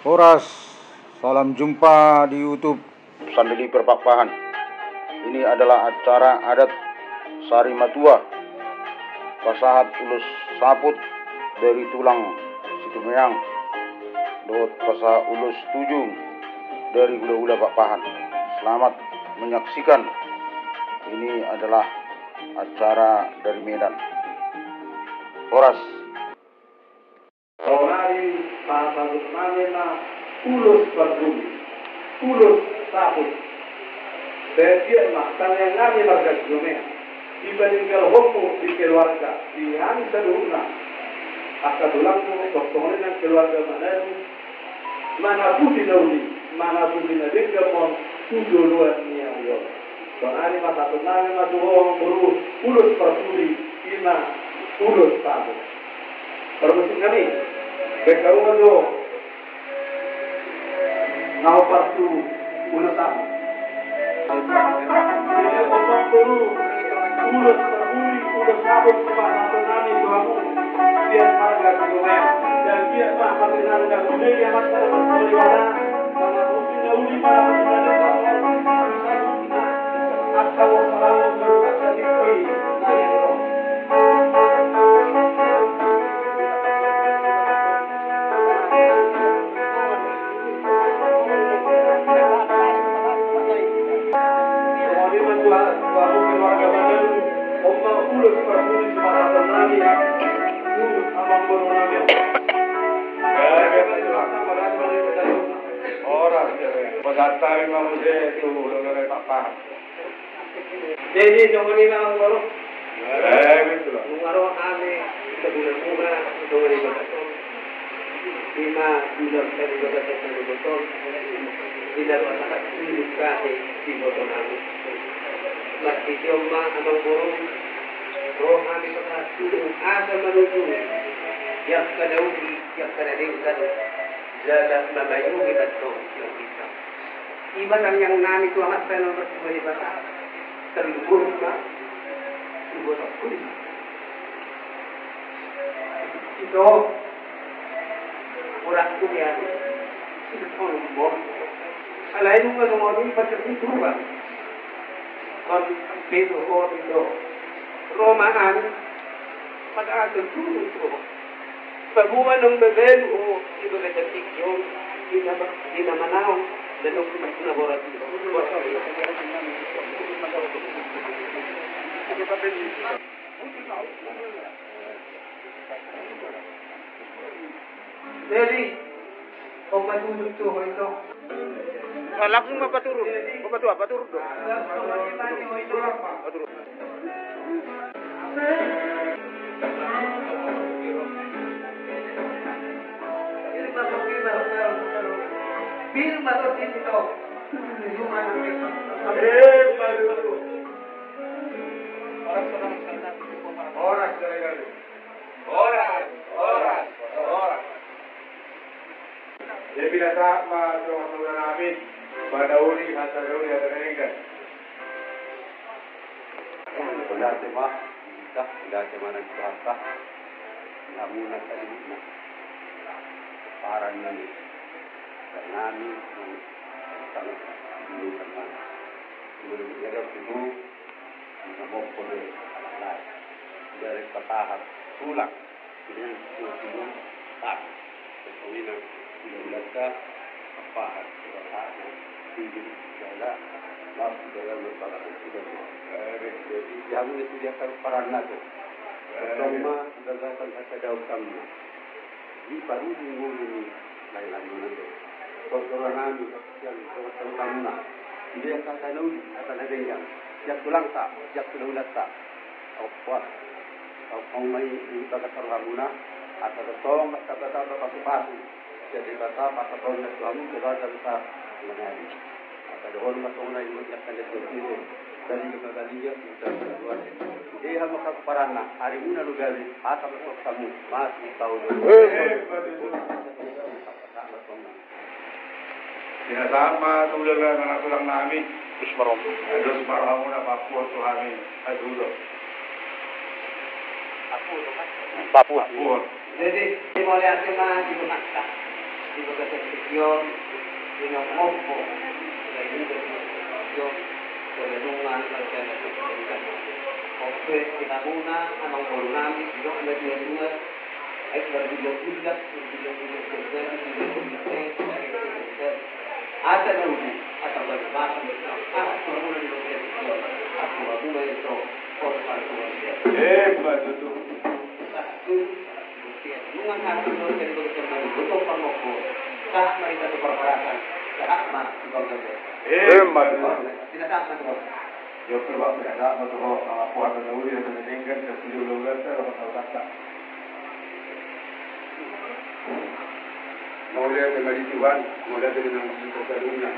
Horas, salam jumpa di YouTube Sandeli Perpapahan. Ini adalah acara adat Sari Matua, pasahat ulus saput dari tulang Situmeang, dot pasa ulus tujung dari hula-hula Papahan. Selamat menyaksikan. Ini adalah acara dari Medan. Horas. Orari pasabut namena ulus berbumi, ulus sabut. Setiap maktan yang kami warga Situmeang dibandingkan homo di keluarga di hari seluruhnya. Akad tulangmu doktorin yang keluarga mana pun dinadingkan mon tujuh luar niayo. Orari pasabut namena tuh buru ulus berbumi ina ulus sabut. Permusim kami, berkawan do, ngau partu unasamu. Jadi orang dulu, ulus berbudi, ulus sabun sepanjang tsunami doamu, biar marga Situmeang dan biar marga dan budaya yang masih ada beribadah, mana musimnya ulima, mana musimnya bisa guna, asal wassalamu berkata dikoi. Pasatari manusia itu udah Papahan. Jadi jangan memang baru. Betul. Mengaruh kami sebulan bunga dengan ibadah. Lima bulan dari ibadah dari botol. Tidak masalah hidup kami di botol kami. Masih jomba abang burung. Roh kami setelah turun ada menuju. Yang kadaudi, yang kadadingkan. Jalan memayungi betul yang kita. Ibadah yang nami itu amat penuh beribadah terlubur terlubur kulit itu kurang kuliah itu pun alain nggak mau ini pada itu kan kon itu orang itu romaan pada ada itu semua nung bebel itu detik yung di manau dan laboratorium. Jadi, pembantu itu itu. Langsung apa turun? Apa turun dong? Turun. Biru baru itu. Orang. Jadi bila tak masuk namin pada uli hasil uli ada nengen. Benar cuma kita tidak cuma nak berasa, namun nak ini paran ini. Nami sangat diusahakan. Menjadi itu nama boleh alat dari petahap sulak dengan suluk tak sesuatu yang apa petahap tinggi jalan lalu jalan berbagai sudah jadi yang disediakan peran itu pertama gagasan saya kami di baru minggu ini lain-lain itu orang kami yang terutama dia kata lalu kata yang jak tulang tak jak tulang tak apa mai di bakat terhamuna atau tong kata pasukan jadi kata pasapon Islam juga bisa menjadi atau doon masuna yung yakkan itu dari kegagalan kita berdua dia maka parana hari muna lugali atau kamu masih tahu Sinasama tulaga ng natulang namin. Terus marom. Dos maramo na Papua to kami. Adulo. Papua. Papua. Jadi, dimulai aja mah di Makta. di pagkakasyon, pinamompo, sa iligan ng pagkakasyon, sa lanungan, pagkakasyon. Oke, pinamuna, anong moro namin, ilo, ilag-ilag, ay berbilang-bilang, Asa na uli, at ang magbasa nito, muna nito siya, at kumabuma ito, o para kumabuma. Matuto. Nung ang ating mga ganito sa mga ito, pamoko, kahit may ito parparatan, kahit ibang gabi. Matuto. Sinasama mo. Yo creo que acá no tengo a jugar con la Uri de Tengan, que si yo lo veo, pero no está. Maulia de Marituan, maulia de Nangita Saluna,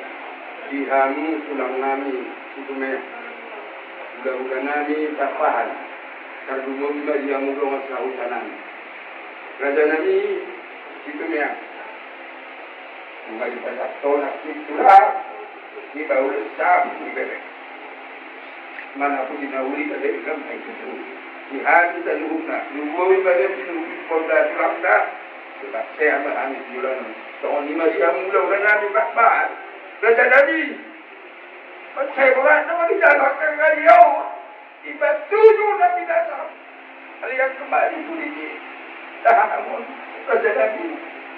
Ihami, Tulang Nami, Sutumea, Udah Nami, Tapahan, Kardumumi Maria Mulong sa Utanan. Raja Nami, Sutumea, Marita Tolak, Tura, di bawah sab, di bebek. Mana pun dinahuli pada ikam itu. Ihami sa Luna, Lumoy pada Pinubi Ponda Tulangda, sebab saya amat jualan. Soal ni masih mula orang Nabi Bakbar. Raja Nabi. Saya bukan nama kita lakukan kalian. Iba tujuh Nabi datang. Kalian kembali kuliti. Tahamun. Raja Nabi.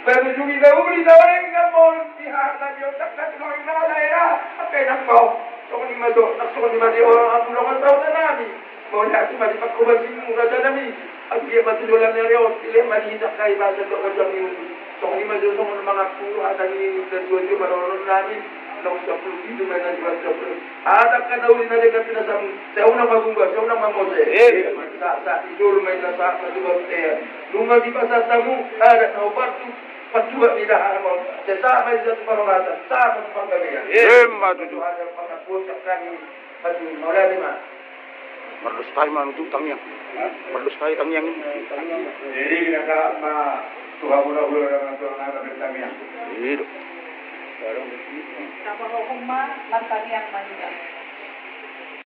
Berujungi dahulu orang kampung. Pihak Nabi otak dan orang nalaya. Apa yang kau? Soal ni masuk. Soal ni masih orang pulang tahun Nabi. Mau lihat si mari pakubasi Raja Nabi. Ang dia matulolan niya rin, sila malitak kayo ba sa doon yung so ni madyo sa mga puro at ang yung maroon namin nung sa puro dito may nadiwan sa puro. Atak ka na uli na rin kasi na sa unang magungga, sa unang mamose. Sa isulo may nasa nadiwan tayo. Nung di pa sa tamu, adat na upatu, patuwa nila hamon. Sa samay sa tumarungatan, sa mga panggabihan. Matuto. Ada pangkapusak kami, patu mula lima. Marlos tayo manutong tangyang. Marlos tayo tangyang. Jadi kita Tuhan ulo dengan Tuhan ada bertanya. Iya. Kapag hukum ma, magkaniang manigang.